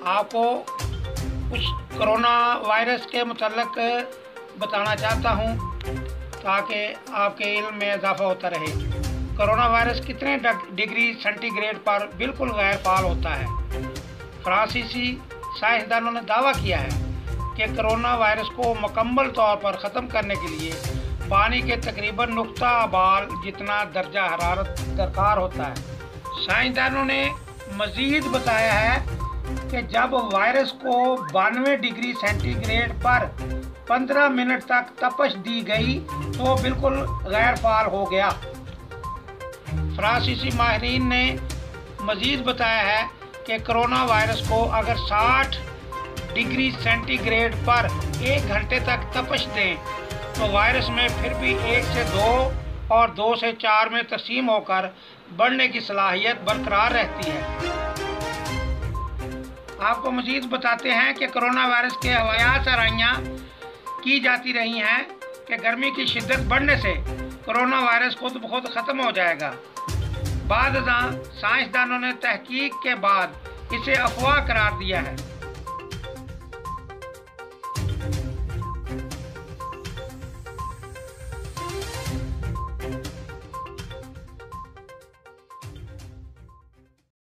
आपको कुछ corona virus के मुतल्लिक बताना चाहता हूँ ताकि आपके इल्म में इजाफा होता रहे। कोरोना वायरस कितने डिग्री सेंटीग्रेड पर बिल्कुल गैर फाल होता है। फ्रांसीसी साइंसदानों ने दावा किया है कि कोरोना वायरस को मुकम्मल तौर पर ख़त्म करने के लिए पानी के तकरीबन नुक्ता बाल जितना दर्जा हरारत दरकार होता है। साइंसदानों ने मज़ीद बताया है कि जब वायरस को 92 डिग्री सेंटीग्रेड पर 15 मिनट तक तपश दी गई तो बिल्कुल गैर फाल हो गया। फ्रांसीसी माहिरीन ने मज़ीद बताया है कि कोरोना वायरस को अगर 60 डिग्री सेंटीग्रेड पर 1 घंटे तक तपश दें तो वायरस में फिर भी 1 से 2 और 2 से 4 में तक़सीम होकर बढ़ने की सलाहियत बरकरार रहती है। आपको मज़ीद बताते हैं कि कोरोना वायरस के हवायात आराइयाँ की जाती रही हैं कि गर्मी की शिद्दत बढ़ने से कोरोना वायरस खुद ब खुद ख़त्म हो जाएगा। बाद साइंसदानों ने तहकीक के बाद इसे अफवाह करार दिया है।